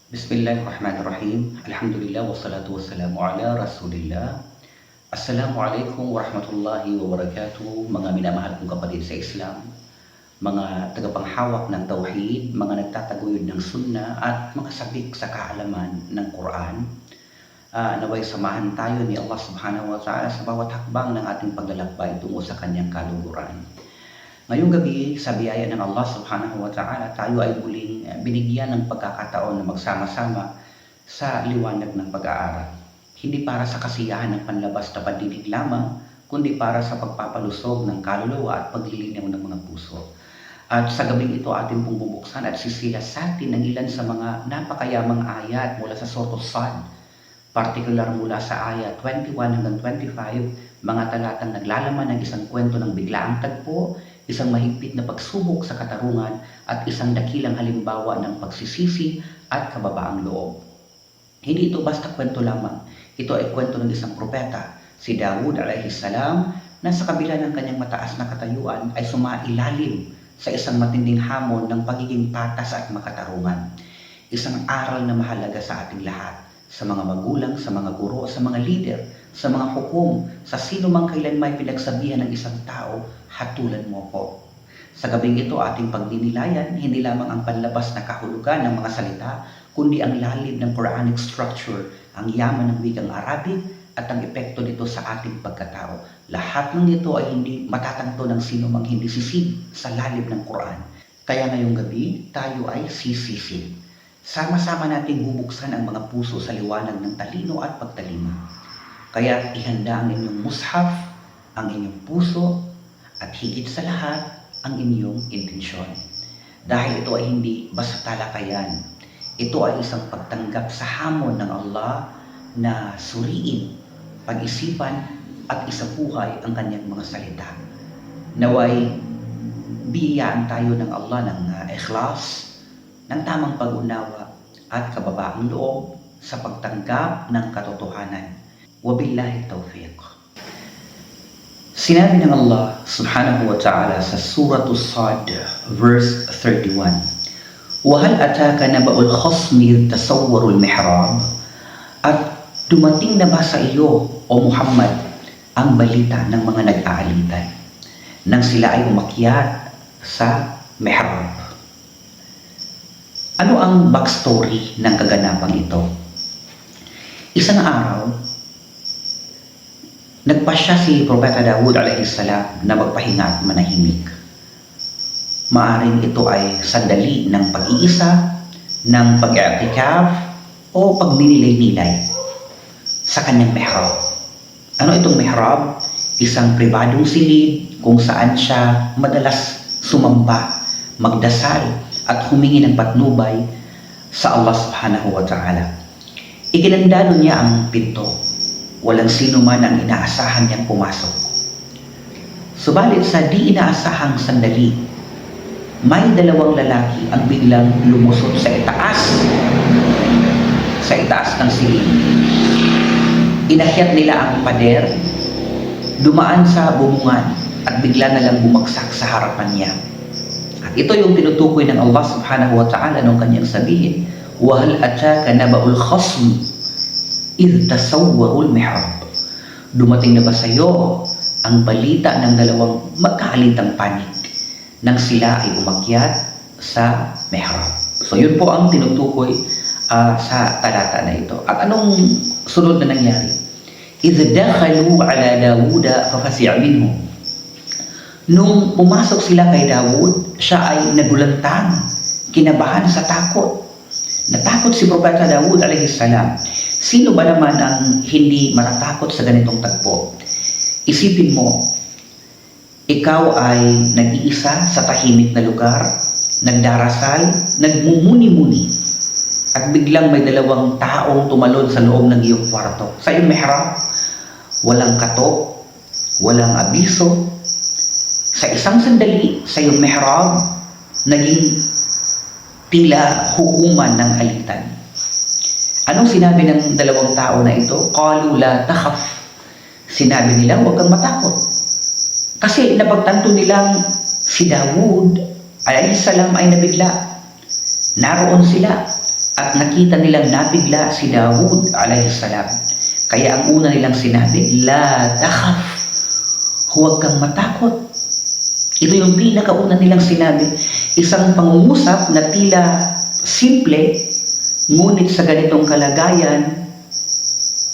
Bismillahirrahmanirrahim. Alhamdulillah wassalatu wassalamu ala Rasulillah. Assalamualaikum warahmatullahi wabarakatuh. Mga minamahal kong kapatid sa Islam, mga tagapanghawak ng tauhid, mga nagtataguyod ng sunnah at mga sabik sa kaalaman ng Quran. Naway samahan tayo ni Allah subhanahu wa ta'ala sa bawat hakbang ng ating paglalakbay tungo sa kanyang kaluguran. Ngayong gabi, sa biyaya ng Allah subhanahu wa ta'ala, tayo ay muling binigyan ng pagkakataon na magsama-sama sa liwanag ng pag-aaral. Hindi para sa kasiyahan ng panlabas na pandinig lamang, kundi para sa pagpapalusog ng kaluluwa at paglilinaw ng mga puso. At sa gabing ito ating pong bubuksan at sisilas sa atin ng ilan sa mga napakayamang ayat mula sa Surah As-Sad, partikular mula sa ayat 21 hanggang 25, mga talatang naglalaman ng isang kwento ng biglaang tagpo, isang mahigpit na pagsubok sa katarungan at isang dakilang halimbawa ng pagsisisi at kababaang loob. Hindi ito basta kwento lamang. Ito ay kwento ng isang propeta, si Dawud alayhi salam, na sa kabila ng kanyang mataas na katayuan ay sumailalim sa isang matinding hamon ng pagiging patas at makatarungan. Isang aral na mahalaga sa ating lahat, sa mga magulang, sa mga guro, sa mga leader, sa mga hukom, sa sino mang kailan may pinagsabihan ng isang tao, hatulan mo ko. Sa gabing ito ating pagdinilayan, hindi lamang ang panlabas na kahulugan ng mga salita, kundi ang lalim ng Quranic structure, ang yaman ng wikang Arabic, at ang epekto nito sa ating pagkatao. Lahat ng ito ay hindi matatanto ng sino mang hindi sisid sa lalim ng Quran. Kaya ngayong gabi, tayo ay sisisid. Sama-sama nating bubuksan ang mga puso sa liwanag ng talino at pagtalima. Kaya ihanda ang inyong mushaf, ang inyong puso, at higit sa lahat, ang inyong intensyon. Dahil ito ay hindi basta talakayan. Ito ay isang pagtanggap sa hamon ng Allah na suriin, pag-isipan, at isabuhay ang kanyang mga salita. Naway, biyayaan tayo ng Allah ng ikhlas, ng tamang pag-unawa at kababaang loob sa pagtanggap ng katotohanan. Wabillahi tawfiq. Sinabi ng Allah subhanahu wa ta'ala sa Surah As-Sad verse 31, وَهَلْ أَتَاكَ نَبَأُ الْخَصْمِ إِذْ تَسَوَّرُوا الْمِحْرَابَ. At dumating na ba sa iyo, O Muhammad, ang balita ng mga nag-aalitan nang sila ay umakyat sa mihrab? Ano ang backstory ng kaganapang ito? Isang araw, nagpasya si Propeta Dawud alayhi salam na magpahinga at manahimik. Maaring ito ay sandali ng pag-iisa, ng pag-i'tikaf, o pagninilay-nilay sa kanyang mihrab. Ano itong mihrab? Isang pribadong silid kung saan siya madalas sumamba, magdasal, at humingi ng patnubay sa Allah subhanahu wa ta'ala. Iginandalo niya ang pinto. Walang sino man ang inaasahan niyang pumasok. Subalit sa di inaasahang sandali, may dalawang lalaki ang biglang lumusot sa itaas ng silid. Inakyat nila ang pader, dumaan sa bubungan, at bigla na lang bumagsak sa harapan niya. At ito yung tinutukoy ng Allah subhanahu wa ta'ala nung kanyang sabihin, وَهَلْ أَتَاكَ نَبَأُ الْخَصْمِ إِذْ تَسَوَّرُوا الْمِحْرَابَ. Dumating na ba sa iyo ang balita ng dalawang magkaalitang panig nang sila ay umakyat sa mihrab? So yun po ang tinutukoy sa talata na ito. At anong sunod na nangyari? إِذْ دَخَلُوا عَلَى دَاوُودَ فَفَزِعَ مِنْهُمْ. Nung pumasok sila kay Dawud, siya ay nagulantang, kinabahan sa takot. Natakot si Propeta Dawud alayhi salam. Sino ba naman ang hindi matatakot sa ganitong tagpo? Isipin mo, ikaw ay nag-iisa sa tahimik na lugar, nagdarasal, nagmumuni-muni, at biglang may dalawang taong tumalon sa loob ng iyong kwarto. Sa iyong mihrab, walang katok, walang abiso. Sa isang sandali, sa iyong mihrab, naging tila hukuman ng alitan. Anong sinabi ng dalawang tao na ito? قَالُوا لَا تَخَفْ. Sinabi nila, huwag kang matakot. Kasi napagtanto nilang si Dawud alayhi salam ay nabigla. Naroon sila at nakita nilang nabigla si Dawud alayhi salam. Kaya ang una nilang sinabi, la takhaf, huwag kang matakot. Ito yung pinakauna nilang sinabi. Isang pangungusap na tila simple, ngunit sa ganitong kalagayan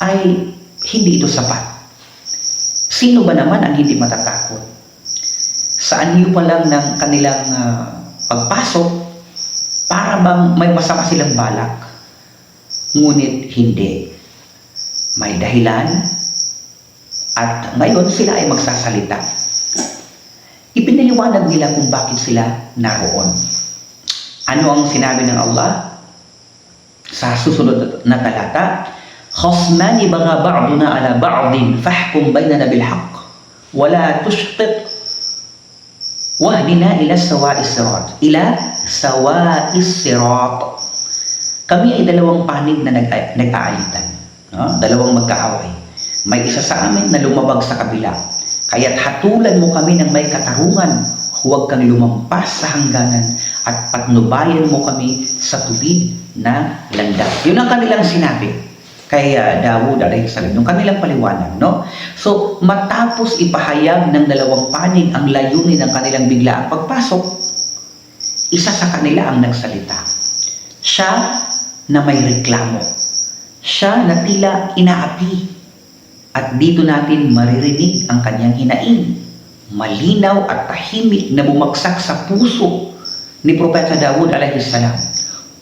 ay hindi ito sapat. Sino ba naman ang hindi matatakot? Sa anyo pa lang ng kanilang pagpasok, para bang may masama silang balak. Ngunit hindi. May dahilan at ngayon sila ay magsasalita. Ipinaliwanag nila kung bakit sila naroon. Ano ang sinabi ng Allah sa susunod na talata? Khasmani bagha ba'duna ala ba'din fahkum bainana bil haqq wa la tushtit wahdina ila sawa'is sirat. Ila sawa'is sirat. Kami ay dalawang panig na nag-aalitan. Dalawang magkaaway. May isa sa amin na lumabag sa kabila. Kaya't hatulan mo kami ng may katarungan. Huwag kang lumampas sa hangganan at patnubayan mo kami sa tubig na landas. Yun ang kanilang sinabi kay Dawud alayhi salam, yung kanilang paliwanag, no? So, matapos ipahayag ng dalawang panig ang layunin ng kanilang biglaang pagpasok, isa sa kanila ang nagsalita. Siya na may reklamo. Siya na tila inaapi. At dito natin maririnig ang kanyang hinaing. Malinaw at tahimik na bumagsak sa puso ni Propeta Dawud alayhi salam.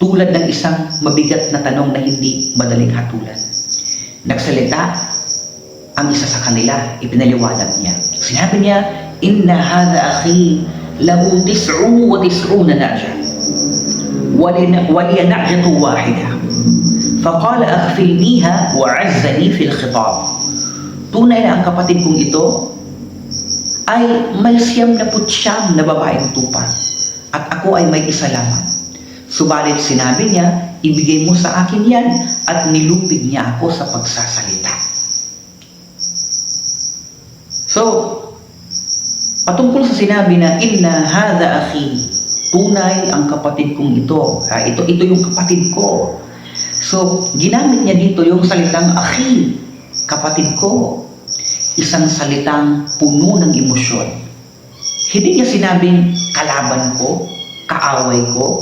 Tulad ng isang mabigat na tanong na hindi madaling hatulan. Nagsalita ang isa sa kanila, ipinaliwanag niya. Sinabi niya, inna hadha akhi lahu 99 na'ja wa liya na'jatu wahida. Faqala akhfilniha wa 'azzani fil khitab. Tunay na ang kapatid kong ito ay may 99 na babaeng tupa at ako ay may isa lamang. Subalit sinabi niya, ibigay mo sa akin yan at nilupig niya ako sa pagsasalita. So, patungkol sa sinabi na inna hadha akhi, tunay ang kapatid kong ito. Ito yung kapatid ko. So, ginamit niya dito yung salitang akhi, kapatid ko. Isang salitang puno ng emosyon. Hindi niya sinabing kalaban ko, kaaway ko,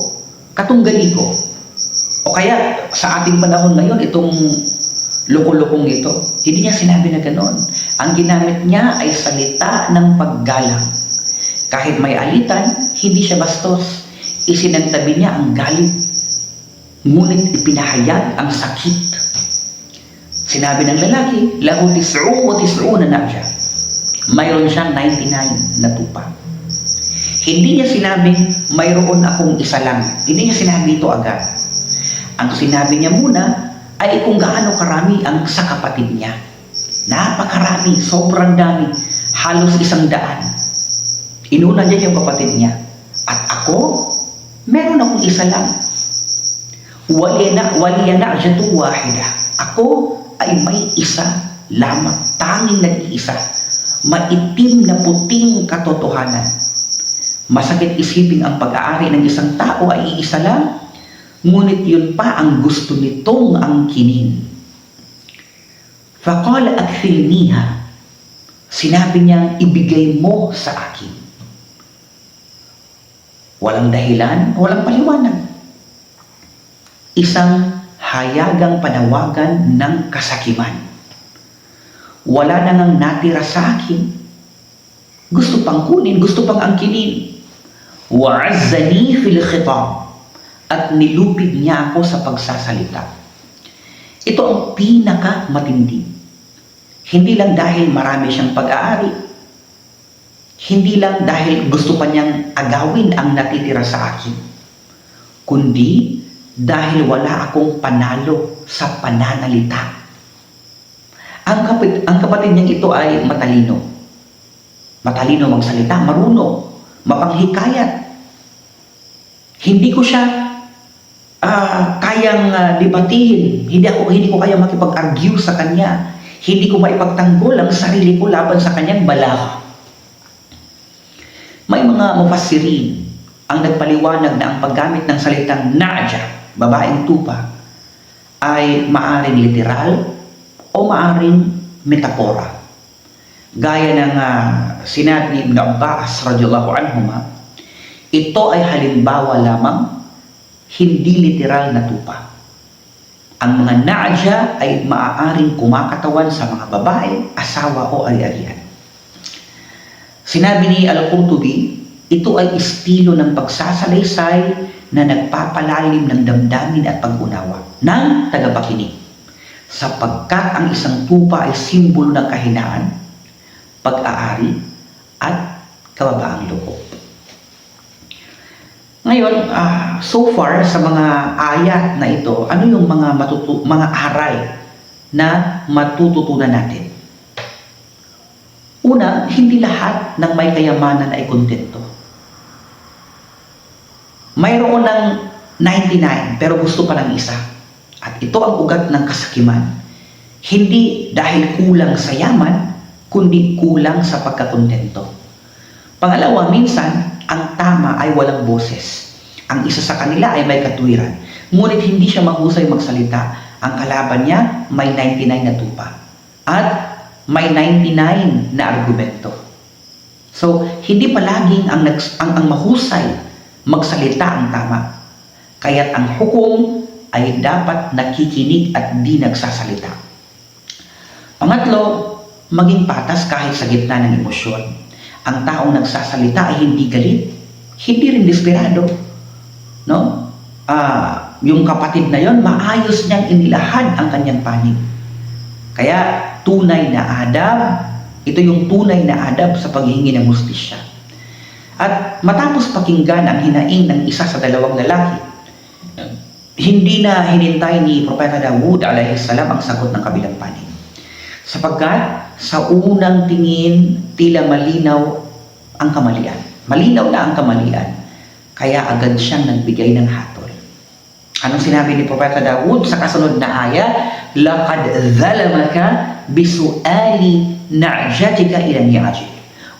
katunggali ko. O kaya sa ating panahon ngayon, itong loko-lokong ito, hindi niya sinabi na gano'n. Ang ginamit niya ay salita ng paggalang. Kahit may alitan, hindi siya bastos. Isinantabi niya ang galit. Ngunit ipinahayag ang sakit. Sinabi ng lalaki, lahu 99 na'ja. Mayroon siyang 99 na tupa. Hindi niya sinabing, mayroon akong isa lang. Hindi niya sinabi ito agad. Ang sinabi niya muna ay kung gaano karami ang sa kapatid niya. Napakarami, sobrang dami. Halos 100. Inuna niya yung kapatid niya. At ako, meron akong isa lang. Waliya na'jatu wahida. Ako ay may isa lamang, tanging nag-iisa, maitim na puting katotohanan. Masakit isipin ang pag-aari ng isang tao ay iisa lang, ngunit yun pa ang gusto nitong angkinin. Faqala akfilniha, sinabi niyang ibigay mo sa akin. Walang dahilan, walang paliwanag. Isang hayagang panawagan ng kasakiman. Wala na ngang natira sa akin. Gusto pang kunin, gusto pang angkinin. Wa'azzani fil khitab. At nilupig niya ako sa pagsasalita. Ito ang pinakamatindi. Hindi lang dahil marami siyang pag-aari. Hindi lang dahil gusto pa niyang agawin ang natitira sa akin. Kundi dahil wala akong panalo sa pananalita. Ang kapatid niyang ito ay matalino. Matalino magsalita, marunong, mapanghikayat. Hindi ko siya kayang debatihin. Hindi ko kaya makipag-argue sa kanya. Hindi ko maipagtanggol ang sarili ko laban sa kanyang balakh. May mga mufassirin ang nagpaliwanag na ang paggamit ng salitang na'ja babaeng tupa, ay maaring literal o maaring metapora. Gaya ng sinabi ni Ibn Abbas radhiyallahu anhuma, ito ay halimbawa lamang, hindi literal na tupa. Ang mga na'ja ay maaaring kumakatawan sa mga babae, asawa o ari-arian. Sinabi ni Al-Qurtubi, ito ay estilo ng pagsasalaysay na nagpapalalim ng damdamin at pag-unawa ng tagapakinig, sapagkat ang isang tupa ay simbolo ng kahinaan, pag-aari, at kababaang loob. Ngayon, so far sa mga ayat na ito, ano yung mga aral na matututunan natin? Una, hindi lahat ng may kayamanan ay kontento. Mayroon ng 99 pero gusto pa ng isa. At ito ang ugat ng kasakiman. Hindi dahil kulang sa yaman, kundi kulang sa pagkakontento. Pangalawa, minsan, ang tama ay walang boses. Ang isa sa kanila ay may katwiran. Ngunit hindi siya mahusay magsalita. Ang kalaban niya may 99 na tupa. At may 99 na argumento. So, hindi palaging ang mahusay magsalita ang tama. Kaya't ang hukom ay dapat nakikinig at di nagsasalita. Pangatlo, maging patas kahit sa gitna ng emosyon. Ang taong nagsasalita ay hindi galit, hindi rin desperado. No? Yung kapatid na yon, maayos niyang inilahad ang kanyang panig. Kaya tunay na adab, ito yung tunay na adab sa paghihingi ng hustisya. At matapos pakinggan ang hinaing ng isa sa dalawang lalaki, hindi na hinintay ni Propeta Dawud alayhi salam ang sagot ng kabilang panig. Sapagkat sa unang tingin, tila malinaw ang kamalian. Malinaw na ang kamalian. Kaya agad siyang nagbigay ng hatol. Anong sinabi ni Propeta Dawud sa kasunod na aya? Laqad zalamaka bisuali na'jatika ila ni'ajik.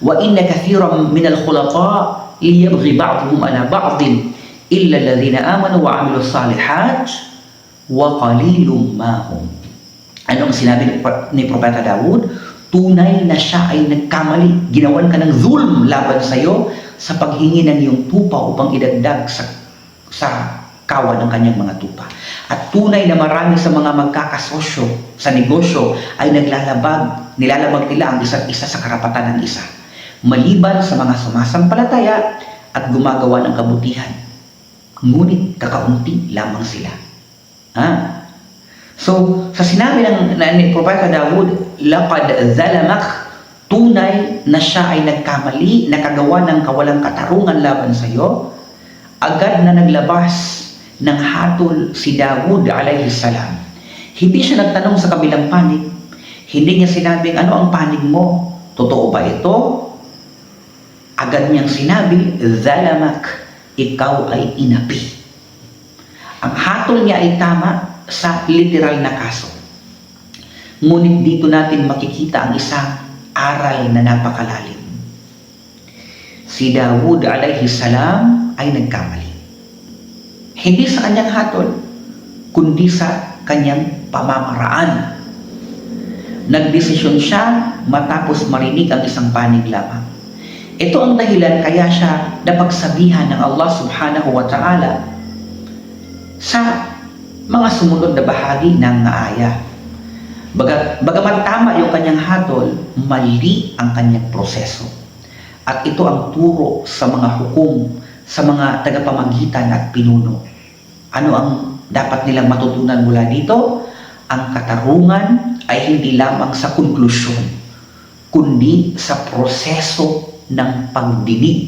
Wa inna kathiran min al-khulata liyabghi ba'dhum ala ba'dhin illa alladhina amanu wa 'amilus salihat wa qalilum ma hum. Anong sinabi ni Propeta Dawud? Tunay na siya ay nagkamali. Ginawan ka ng zulm laban sa iyo sa paghingi ng iyong tupa upang idagdag sa kawan ng kanyang mga tupa. At tunay na marami sa mga magkakasosyo sa negosyo ay nilalabag nila ang isa't isa sa karapatan ng isa, maliban sa mga sumasampalataya at gumagawa ng kabutihan. Ngunit kakaunti lamang sila. So, sa sinabi ni Propeta Dawud, laqad zalamak, tunay na siya ay nagkamali, nakagawa ng kawalang katarungan laban sa iyo, agad na naglabas ng hatol si Dawud alayhi salam. Hindi siya nagtanong sa kabilang panig. Hindi niya sinabing, ano ang panig mo? Totoo ba ito? Agad niyang sinabi, zalamak, ikaw ay inapi. Ang hatol niya ay tama sa literal na kaso. Ngunit dito natin makikita ang isang aral na napakalalim. Si Dawud alayhi salam ay nagkamali. Hindi sa kanyang hatol, kundi sa kanyang pamamaraan. Nagdesisyon siya matapos marinig ang isang panig lamang. Ito ang dahilan kaya siya napagsabihan ng Allah subhanahu wa ta'ala sa mga sumunod na bahagi ng aya. Bagamat tama yung kanyang hatol, mali ang kanyang proseso. At ito ang turo sa mga hukom, sa mga tagapamagitan at pinuno. Ano ang dapat nilang matutunan mula dito? Ang katarungan ay hindi lamang sa konklusyon, kundi sa proseso ng pagdinig.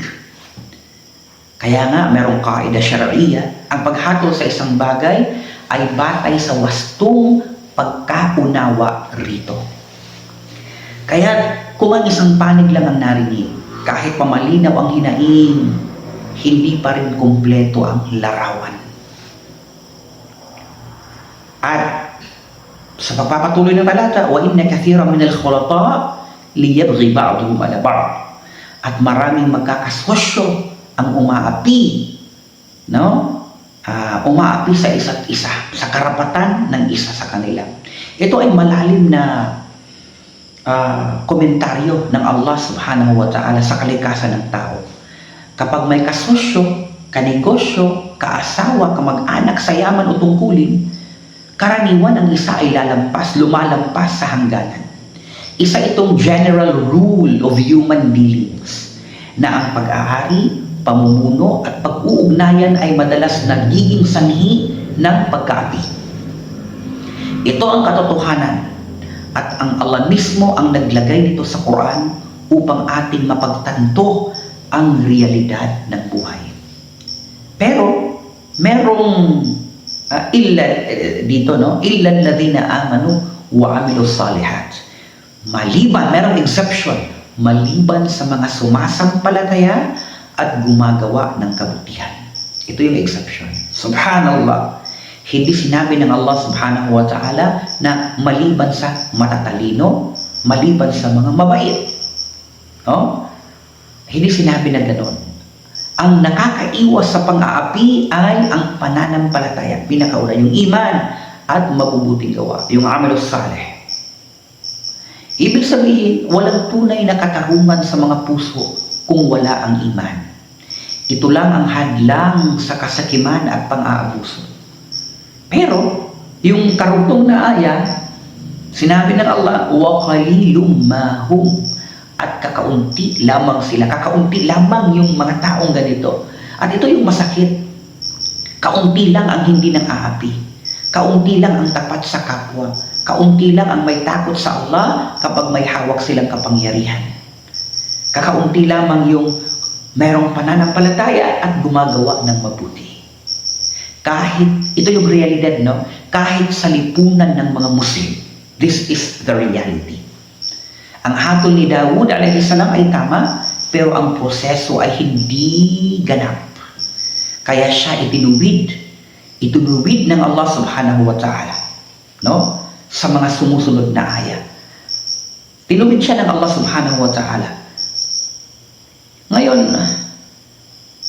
Kaya nga, merong kaida syar'iyya, ang paghatol sa isang bagay ay batay sa wastong pagkaunawa rito. Kaya kung ang isang panig lang ang narinig, kahit pamalinaw ang hinaing, hindi pa rin kumpleto ang larawan. At sa pagpapatuloy ng talata, wa inna kathiran min al-khulata liyabghi ba'dhum ala ba'd. At maraming magkakasosyo ang umaapi, no? umaapi sa isa't isa, sa karapatan ng isa sa kanila. Ito ay malalim na komentaryo ng Allah subhanahu wa ta'ala sa kalikasan ng tao. Kapag may kasosyo, kanegosyo, kaasawa, kamag-anak sa yaman o tungkulin, karaniwan ang isa ay lumalampas sa hangganan. Isa itong general rule of human dealings na ang pag-aari, pamumuno at pag-uugnayan ay madalas nagiging sanhi ng pagkaapi. Ito ang katotohanan at ang Allah mismo ang naglagay nito sa Quran upang ating mapagtanto ang realidad ng buhay. Pero merong illa alladhina amanu wa amilus salihat. Merong exception, maliban sa mga sumasampalataya at gumagawa ng kabutihan. Ito yung exception. Subhanallah. Hindi sinabi ng Allah subhanahu wa ta'ala na maliban sa matatalino, maliban sa mga mabait. Hindi sinabi na ganoon. Ang nakakaiwas sa pang-aapi ay ang pananampalataya. Pinakauna, yung iman at mabubuting gawa. Yung amalus salih. Ibig sabihin, walang tunay na katarungan sa mga puso kung wala ang iman. Ito lang ang hadlang sa kasakiman at pang-aabuso. Pero, yung karugtong na aya, sinabi ng Allah, وَقَلِيلٌ مَا هُمْ at kakaunti lamang sila. Kakaunti lamang yung mga taong ganito. At ito yung masakit. Kaunti lang ang hindi nang aapi. Kaunti lang ang tapat sa kapwa. Kaunti lang ang may takot sa Allah kapag may hawak silang kapangyarihan. Kakaunti lamang yung mayroong pananampalataya at gumagawa ng mabuti. Ito yung realidad, no? Kahit sa lipunan ng mga Muslim, this is the reality. Ang hatol ni Dawud alayhi salam ay tama, pero ang proseso ay hindi ganap. Kaya siya itinuwid ng Allah subhanahu wa ta'ala, no? Sa mga sumusunod na aya. Tinuwid siya ng Allah subhanahu wa ta'ala. Ngayon,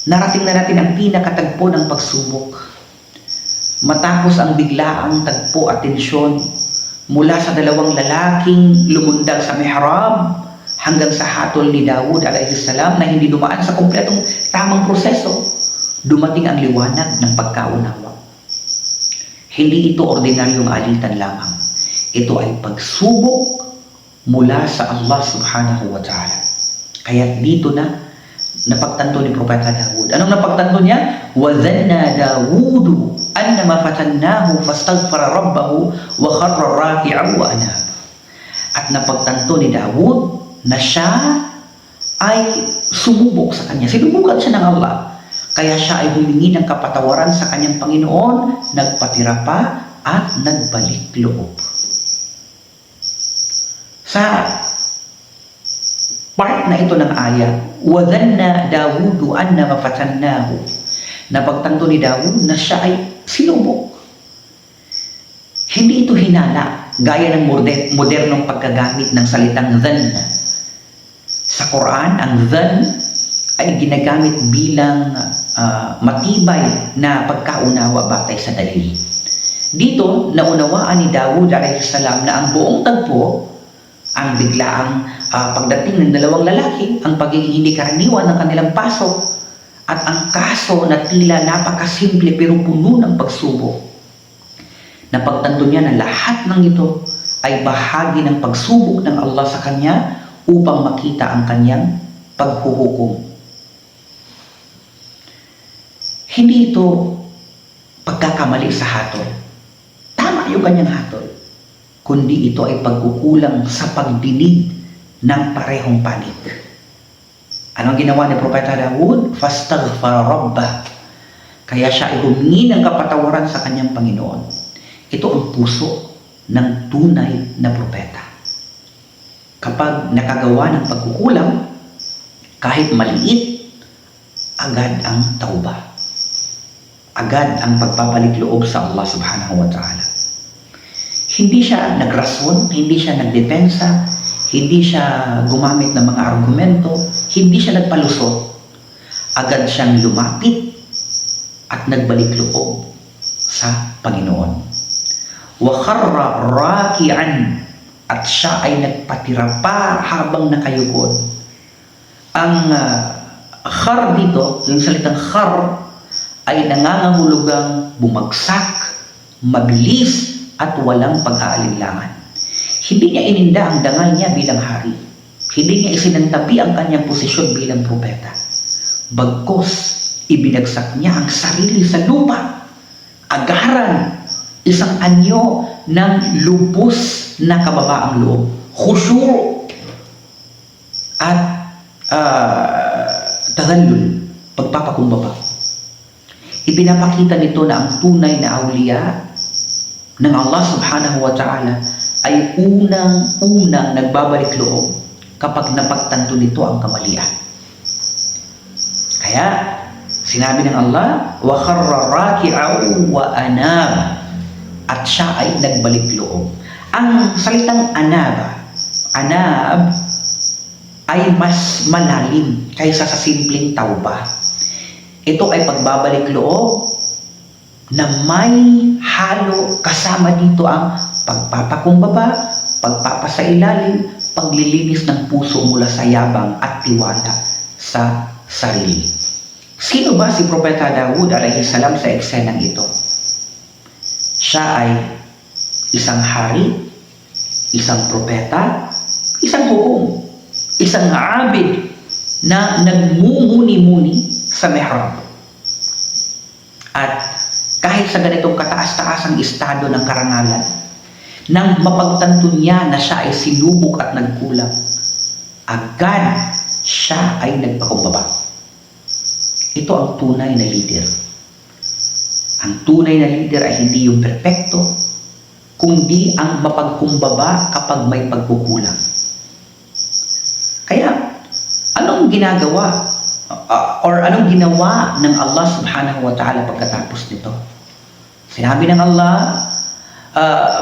narating na natin ang pinakatagpo ng pagsubok. Matapos ang biglaang tagpo at tensyon mula sa dalawang lalaking lumundag sa mihrab hanggang sa hatol ni Dawud alayhi salam na hindi dumaan sa kumpletong tamang proseso, dumating ang liwanag ng pagkaunawa. Hindi ito ordinaryong alitan lamang. Ito ay pagsubok mula sa Allah subhanahu wa ta'ala. Kaya dito na napagtanto ni Propeta Dawud. Anong napagtanto niya? وَذَنَّ دَاوُودُ أَنَّمَا فَتَنَّاهُ فَاسْتَغْفَرَ رَبَّهُ وَخَرَّ رَاكِعًا وَأَنَابَ. At napagtanto ni Dawud na siya ay sumubok sa kanya. Sinubukan siya ng Allah. Kaya siya ay humingi ng kapatawaran sa kanyang Panginoon, nagpatira pa at nagbalik loob. Sa part na ito ng aya, وَذَنَّ دَاوُودُ أَنَّمَا فَتَنَّاهُ. Napagtanto ni Dawud na siya ay sinubok. Hindi ito hinala, gaya ng modernong paggagamit ng salitang dhan. Sa Quran, ang dhan ay ginagamit bilang matibay na pagkaunawa batay sa dalil. Dito, naunawaan ni Dawud alayhi salam na ang buong tagpo, ang biglaang pagdating ng dalawang lalaki, ang pagiging hindi karaniwan ng kanilang pasok, at ang kaso na tila napakasimple pero puno ng pagsubok. Napagtanto niya na lahat ng ito ay bahagi ng pagsubok ng Allah sa kanya upang makita ang kanyang paghuhukom. Hindi ito pagkakamali sa hatol. Tama yung kanyang hatol. Kundi ito ay pagkukulang sa pagdinig ng parehong panig. Anong ginawa ni Propeta Dawud? Fastaghfara rabbah. Kaya siya ay humingi ng kapatawaran sa kanyang Panginoon. Ito ang puso ng tunay na propeta. Kapag nakagawa ng pagkukulang, kahit maliit, agad ang tauba. Agad ang pagpapalik loob sa Allah subhanahu wa ta'ala. Hindi siya nagrason, hindi siya nagdepensa, hindi siya gumamit ng mga argumento, hindi siya nagpalusot. Agad siyang lumapit at nagbalik loob sa Panginoon. Wa kharra raki'an, at siya ay nagpatira pa habang nakayukod. Ang khar dito, yung salitang khar, ay nangangahulugang bumagsak, mabilis, at walang pag-aalinlangan. Hindi niya ininda ang dangal niya bilang hari. Hindi niya isinantabi ang kanyang posisyon bilang propeta. Bagkus, ibinagsak niya ang sarili sa lupa. Agaran, isang anyo ng lubos na kababaang loob. Khusyu' at tadallul, pagpapakumbaba. Ipinapakita nito na ang tunay na awliya ng Allah subhanahu wa ta'ala ay unang-unang nagbabalik loob kapag napagtanto nito ang kamalian. Kaya, sinabi ng Allah, wa kharra raki'an wa anab, at siya ay nagbalik loob. Ang salitang anab ay mas malalim kaysa sa simpleng tawbah. Ito ay pagbabalik loob na may halo, kasama dito ang pagpapakumbaba, pagpapasailalim, paglilinis ng puso mula sa yabang at tiwala sa sarili. Sino ba si Propeta Daud alayhi salam sa eksenang ito? Siya ay isang hari, isang propeta, isang hukom, isang abid na nagmumuni-muni sa mihrab. At kahit sa ganitong kataas-taasang estado ng karangalan, nang mapagtanto niya na siya ay sinubok at nagkulang, agad siya ay nagpakumbaba. Ito ang tunay na leader. Ang tunay na leader ay hindi yung perpekto, kundi ang mapagkumbaba kapag may pagkukulang. Kaya, anong ginagawa or anong ginawa ng Allah subhanahu wa ta'ala pagkatapos nito? Sinabi ng Allah,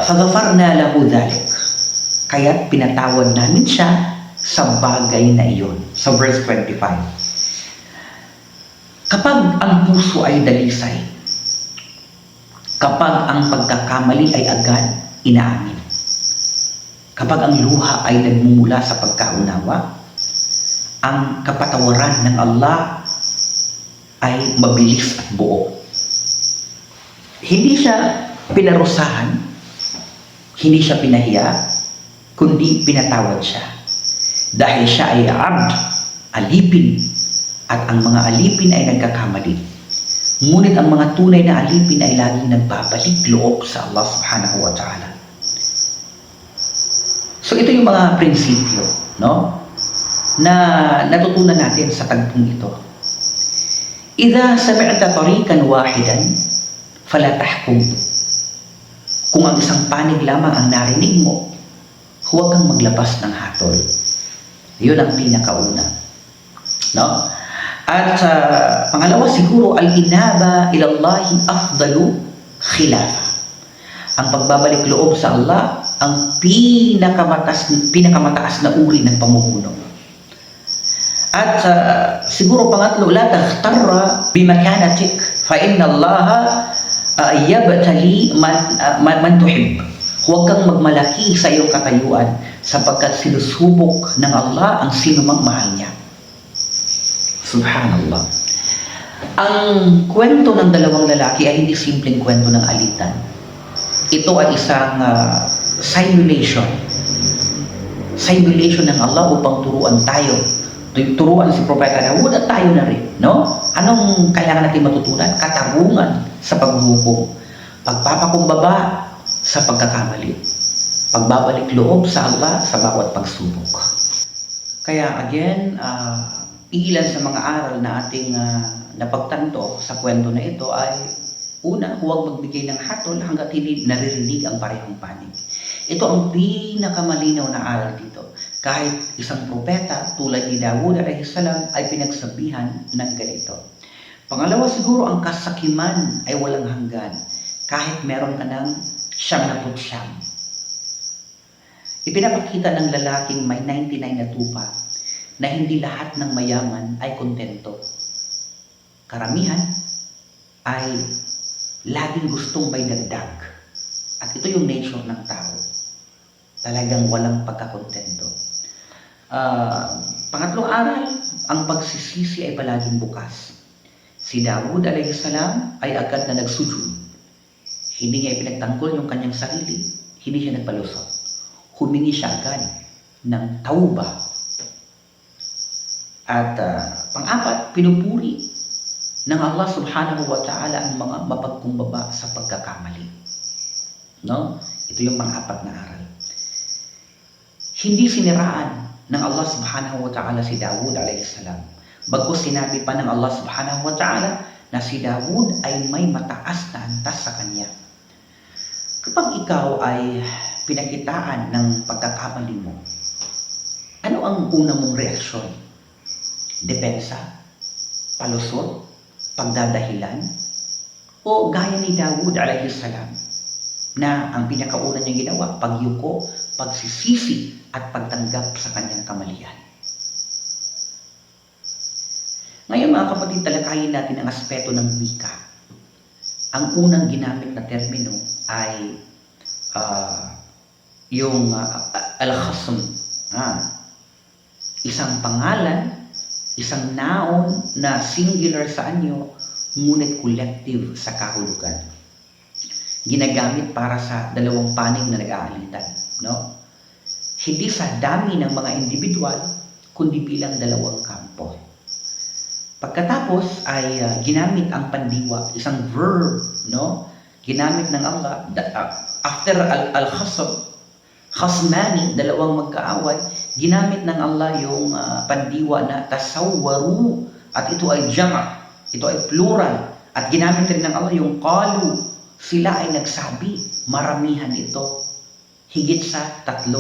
فَغَفَرْنَا لَهُ ذَلِكَ, kaya pinatawad namin siya sa bagay na iyon. Sa verse 25. Kapag ang puso ay dalisay, kapag ang pagkakamali ay agad inaamin, kapag ang luha ay nagmumula sa pagkaunawa, ang kapatawaran ng Allah ay mabilis at buo. Hindi siya pinarusahan, hindi siya pinahiya, kundi pinatawad siya. Dahil siya ay abd, alipin, at ang mga alipin ay nagkakamali. Ngunit ang mga tunay na alipin ay laging nagbabalik loob sa Allah subhanahu wa ta'ala. So ito yung mga prinsipyo, no, na natutunan natin sa tagpong ito. Idha sami'ta tariqan wahidan fala tahkum. Kung ang isang panig lamang ang narinig mo, huwag kang maglabas ng hatol. Yun ang pinakauna, no? At pangalawa siguro, al-inaba ilallahi afdalu khilafa. Ang pagbabalik loob sa Allah ang pinakamataas na uri ng pamumuno. At siguro pangatlo, la taghtarra bimakanatik fa inna Allah yabtali man tuhib. Huwag kang magmalaki sa iyong katayuan sapagkat sinusubok ng Allah ang sinumang mahal niya. Subhanallah. Ang kwento ng dalawang lalaki ay hindi simpleng kwento ng alitan. Ito ay isang simulation. Simulation ng Allah upang turuan tayo. Turuan si Propeta Daud at tayo na rin, no? Anong kailangan natin matutunan? Katarungan sa paghuhukom, pagpapakumbaba sa pagkakamali, pagbabalik loob sa Allah sa bawat pagsubok. Kaya again, ilan sa mga aral na ating napagtanto sa kwento na ito ay, una, huwag magbigay ng hatol hanggat hindi naririnig ang parehong panig. Ito ang pinakamalinaw na aral dito. Kahit isang propeta tulad ni Daud alayhi salam ay pinagsabihan ng ganito. Pangalawa siguro, ang kasakiman ay walang hanggan kahit meron ka ng 99. Ipinapakita ng lalaking may 99 na tupa na hindi lahat ng mayaman ay kontento. Karamihan ay laging gustong may dagdag. At ito yung nature ng tao. Talagang walang pagkakontento. Pangatlong aral, ang pagsisisi ay palaging bukas. Si Dawud alayhi salam ay agad na nagsujud. Hindi niya ipinagtanggol yung kanyang sarili. Hindi siya nagpalusot. Humingi siya agad ng tauba. At pang-apat, pinupuri ng Allah subhanahu wa ta'ala ang mga mapagkumbaba sa pagkakamali. No? Ito yung pang-apat na aral. Hindi siniraan ng Allah subhanahu wa ta'ala si Dawud alayhi salam. Bagkus sinabi pa ng Allah subhanahu wa ta'ala na si Dawud ay may mataas na antas sa kanya. Kapag ikaw ay pinakitaan ng pagkakamali mo, ano ang una mong reaksyon? Depensa? Palusot? Pagdadahilan? O gaya ni Dawud alayhi salam na ang pinakauna niyang ginawa, pagyuko, pagsisisi at pagtanggap sa kanyang kamalian. Ngayon mga kapatid, talakayin natin ang aspeto ng wika. Ang unang ginamit na termino ay yung al-khasm. Isang pangalan, isang noun na singular sa anyo, ngunit collective sa kahulugan. Ginagamit para sa dalawang panig na nag-aalitan. No? Hindi sa dami ng mga individual, kundi bilang dalawang kampo. Pagkatapos ay ginamit ang pandiwa, isang verb, no? Ginamit ng Allah after al-khasm, khasmani, dalawang magkaaway, ginamit ng Allah yung pandiwa na tasawwaru, at ito ay jama', ito ay plural, at ginamit rin ng Allah yung qalu, sila ay nagsabi, maramihan ito, higit sa 3.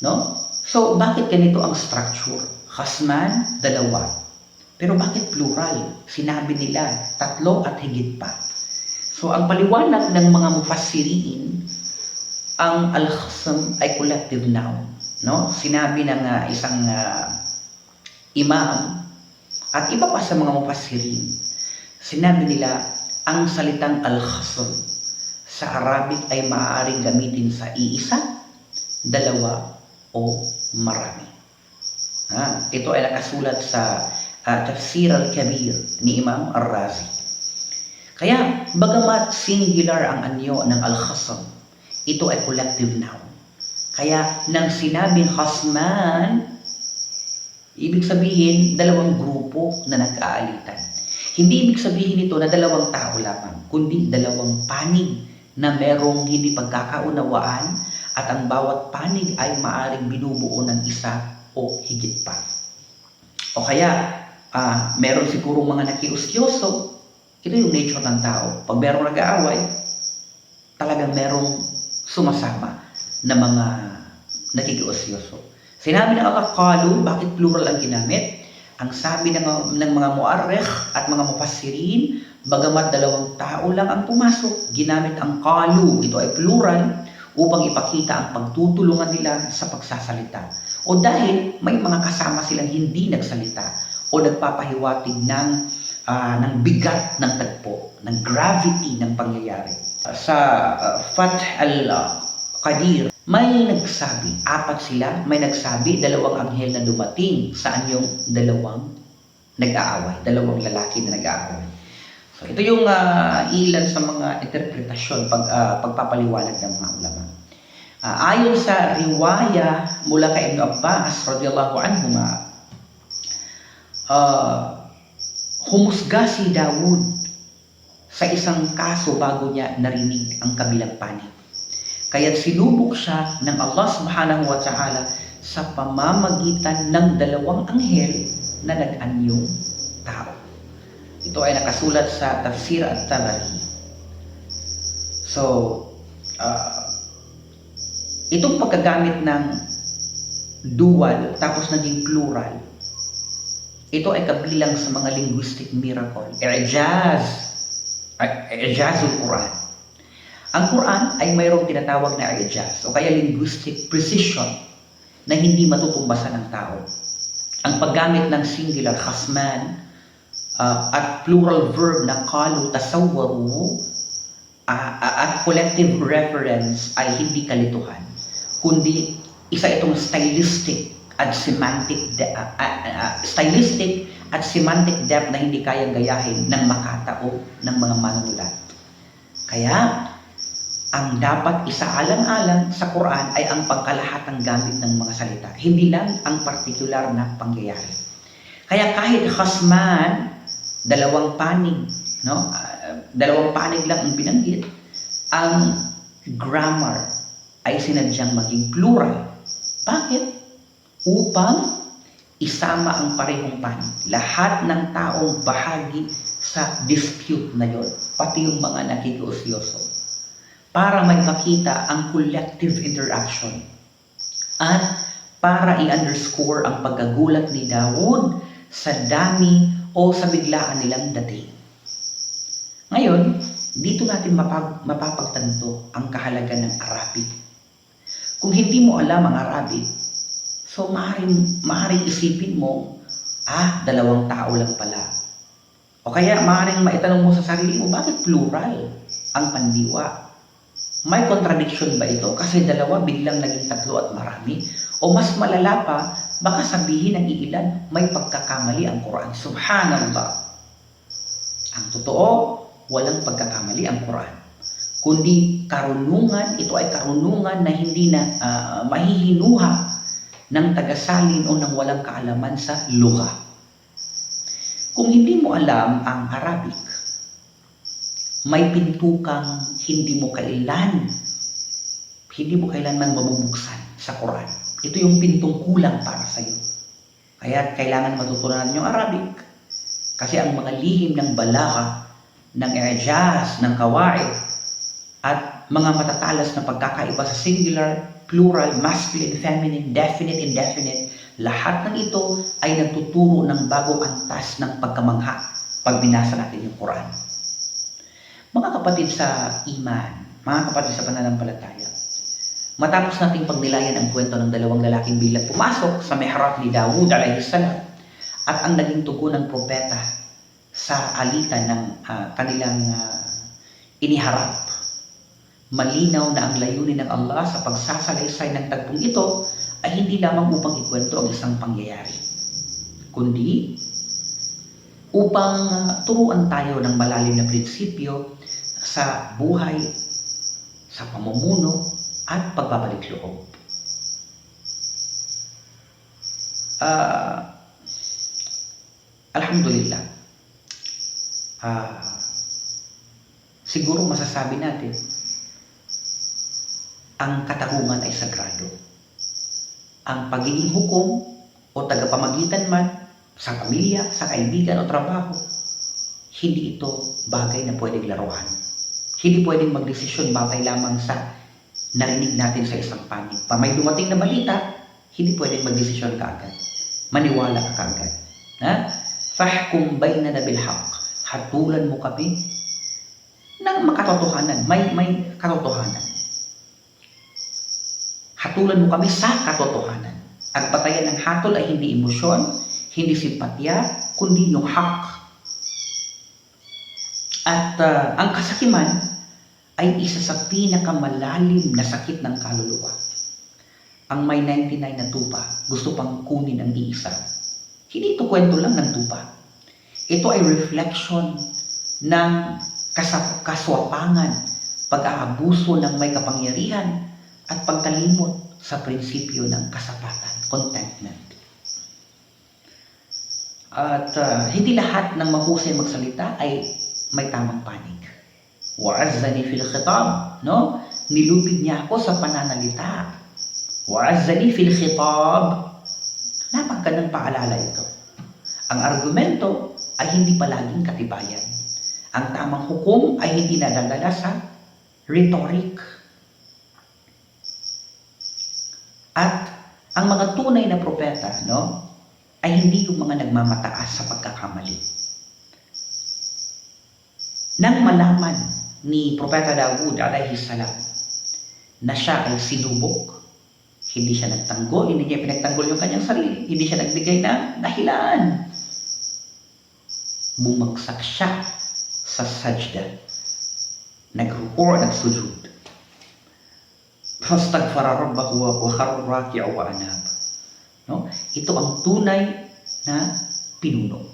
No? So, bakit ganito ang structure? Khasman, 2. Pero bakit plural? Sinabi nila, 3 at higit pa. So, ang paliwanag ng mga mufassirin, ang al-khasm ay collective noun. No? Sinabi ng isang imam at iba pa sa mga mufassirin, sinabi nila, ang salitang al-khasm sa Arabic ay maaaring gamitin sa iisa, 2, o marami. Ito ay nakasulat sa Tafsir al-Kabir ni Imam Ar-Razi. Kaya, bagamat singular ang anyo ng al-khasm, ito ay collective noun. Kaya, nang sinabing khasman, ibig sabihin, 2 grupo na nag-aalitan. Hindi ibig sabihin ito na 2 tao lamang, kundi 2 panig na merong hindi pagkakaunawaan at ang bawat panig ay maaring binubuo ng isa o higit pa. O kaya, meron siguro mga nakiusyoso. Ito yung nature ng tao. Pag merong nag-aaway, talagang merong sumasama na mga nakikiusyoso. Sinabi ng Allah, qalu, bakit plural ang ginamit? Ang sabi ng mga mu'arrikh at mga mufassirin, bagamat 2 tao lang ang pumasok, ginamit ang qalu, ito ay plural, upang ipakita ang pagtutulungan nila sa pagsasalita. O dahil may mga kasama silang hindi nagsalita o nagpapahiwatig ng bigat ng tagpo, ng gravity ng pangyayari. Sa Fath al-Qadir, may nagsabi, 4 sila, may nagsabi, 2 anghel na dumating sa anyong 2 nag-aaway, 2 lalaki na nag-aaway. So, ito yung ilan sa mga interpretasyon, pagpapaliwanag ng mga ulama. Ayon sa riwaya mula kay Ibn Abbas radiyallahu anhuma, humusga si Dawud sa isang kaso bago niya narinig ang kabilang panig. Kaya't sinubok siya ng Allah subhanahu wa ta'ala sa pamamagitan ng 2 anghel na nag-anyong tao. Ito ay nakasulat sa Tafsir at-Tabari. So, itong pagkagamit ng dual tapos naging plural, ito ay kabilang sa mga linguistic miracle. I'jazul Quran. Ang Quran ay mayroong tinatawag na i'jaz o kaya linguistic precision na hindi matutumbasan ng tao. Ang paggamit ng singular khasman, at plural verb na qalu tasawwaru, at collective reference ay hindi kalituhan, kundi isa itong stylistic at semantic depth na hindi kayang gayahin ng makatao ng mga manunulat. Kaya ang dapat isaalang-alang sa Quran ay ang pangkalahatang gamit ng mga salita, hindi lang ang partikular na pangyayari. Kaya kahit khasman, dalawang panig lang ang binanggit, ang grammar ay sinadyang maging plural. Bakit? Upang isama ang parehong panig. Lahat ng taong bahagi sa dispute na yon, pati yung mga nakikiusyoso, para may makita ang collective interaction at para i-underscore ang pagkagulat ni Daud sa dami o sa biglaan nilang dating. Ngayon, dito natin mapapagtanto ang kahalagan ng Arabic. Kung hindi mo alam ang Arabic, so maaaring isipin mo, dalawang tao lang pala. O kaya maaaring maitanong mo sa sarili mo, bakit plural ang pandiwa? May contradiction ba ito? Kasi dalawa biglang naging tatlo at marami? O mas malala pa, baka sabihin ng iilan, may pagkakamali ang Quran. Subhanallah. Ang totoo, walang pagkakamali ang Quran. Kundi karunungan, ito ay karunungan na hindi na mahihinuha ng tagasalin o ng walang kaalaman sa lugha. Kung hindi mo alam ang Arabic, may pintukang hindi mo kailanman mabubuksan sa Quran. Ito yung pintong kulang para sa iyo. Kaya kailangan matutunan yung Arabic. Kasi ang mga lihim ng balagha, ng i'jaz, ng qawaid, at mga matatalas na pagkakaiba sa singular, plural, masculine, feminine, definite, indefinite, lahat ng ito ay nagtuturo ng bagong antas ng pagkamangha pag binasa natin yung Quran. Mga kapatid sa iman, mga kapatid sa pananampalataya, matapos nating pagnilayan ang kwento ng dalawang lalaking bilang pumasok sa mihrab ni Daud alayhi salam at ang naging tugon ng propeta sa alitan ng kanilang iniharap, malinaw na ang layunin ng Allah sa pagsasalaysay ng tagpong ito ay hindi lamang upang ikwento ang isang pangyayari, kundi upang turuan tayo ng malalim na prinsipyo sa buhay, sa pamumuno, at pagbabalik loob. Alhamdulillah. Siguro masasabi natin, ang katarungan ay sagrado. Ang pagiging hukom o tagapamagitan man sa pamilya, sa kaibigan o trabaho, hindi ito bagay na pwedeng laruan. Hindi pwedeng magdesisyon batay lamang sa narinig natin sa isang panig. Pa may dumating na balita, hindi pwedeng magdesisyon kaagad. Maniwala ka kaagad. Fahkum baynana bil haqq. Hatulan mo kami ng makatotohanan. May katotohanan. Hatulan mo kami sa katotohanan. Ang batayan ng hatol ay hindi emosyon, hindi simpatya, kundi yung haq. At ang kasakiman ay isa sa pinakamalalim na sakit ng kaluluwa. Ang may 99 na tupa, gusto pang kunin ang iisa. Hindi ito kwento lang ng tupa. Ito ay reflection ng kaswapangan, pag-aabuso ng may kapangyarihan, at pagkalimot sa prinsipyo ng kasapatan, contentment. At hindi lahat ng mahusay magsalita ay may tamang panig. Wa'azzani fil khitab, no? Nilubig niya ako sa pananalita. Wa'azzani fil khitab. Napakagandang paalala ito. Ang argumento ay hindi palaging katibayan. Ang tamang hukom ay hindi nadadala sa rhetoric. At ang mga tunay na propeta, no, ay hindi yung mga nagmamataas sa pagkakamali. Nang malaman ni Propeta Daud alayhi salam na siya ay sinubok, hindi siya nagtanggol, hindi niya pinagtanggol yung kanyang sarili, hindi siya nagbigay ng dahilan. bumagsak siya sa sajda, nagruku' nagsujud. Fastaghfara rabbahu wa kharra raki'an wa anab. No? Ito ang tunay na pinuno.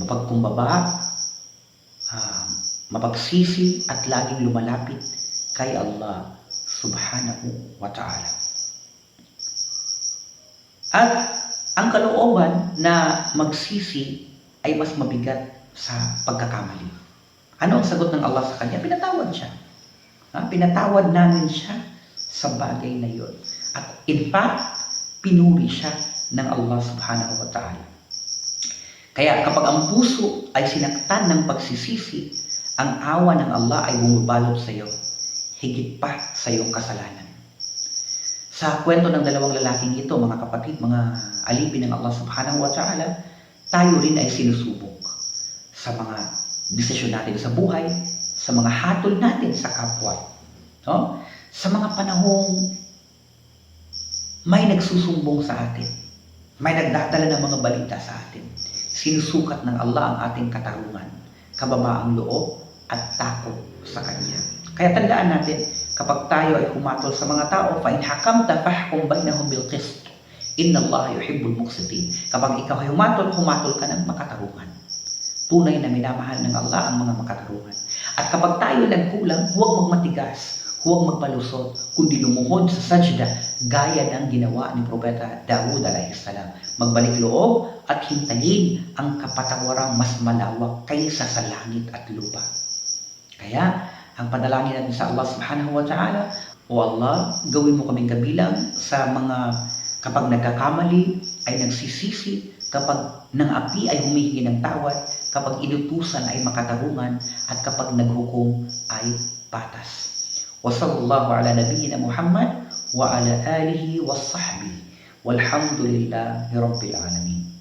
Mapagkumbaba, mapagsisi at laging lumalapit kay Allah subhanahu wa ta'ala. At ang kalooban na magsisi ay mas mabigat sa pagkakamali. Ano ang sagot ng Allah sa kanya? Pinatawad siya. Pinatawad namin siya sa bagay na yun. At in fact, pinuri siya ng Allah subhanahu wa ta'ala. Kaya kapag ang puso ay sinaktan ng pagsisisi, ang awa ng Allah ay bumabalot sa iyo, higit pa sa iyong kasalanan. Sa kwento ng dalawang lalaking ito, mga kapatid, mga alipin ng Allah subhanahu wa ta'ala, tayo rin ay sinusubok sa mga desisyon natin sa buhay, sa mga hatol natin sa kapwa. No? Sa mga panahong may nagsusumbong sa atin, may nagdadala ng mga balita sa atin, sinusukat ng Allah ang ating katarungan, kababaang loob at takot sa Kanya. Kaya tandaan natin, kapag tayo ay humatol sa mga tao, fa in hakamta fahkum bainahum bil qist. Inna Allah yuhibbul muqsitin. Kapag ikaw ay humatol ka ng makatarungan. Tunay na minamahal ng Allah ang mga makatarungan. At kapag tayo nagkulang, huwag magmatigas, huwag magpalusot, kundi lumuhod sa sajda, gaya ng ginawa ni Propeta Daud a.s. Magbalik loob at hintayin ang kapatawarang mas malawak kaysa sa langit at lupa. Kaya, ang panalangin natin sa Allah subhanahu wa ta'ala, O Allah, gawin mo kaming kabilang sa mga kapag nagkakamali ay nagsisisi, kapag ng api ay humihingi ng tawad, kapag inutusan ay makatarungan, at kapag naghukom ay patas. Wa sallallahu ala nabiyyina Muhammad wa ala alihi wa sahbihi walhamdulillahi rabbil alamin.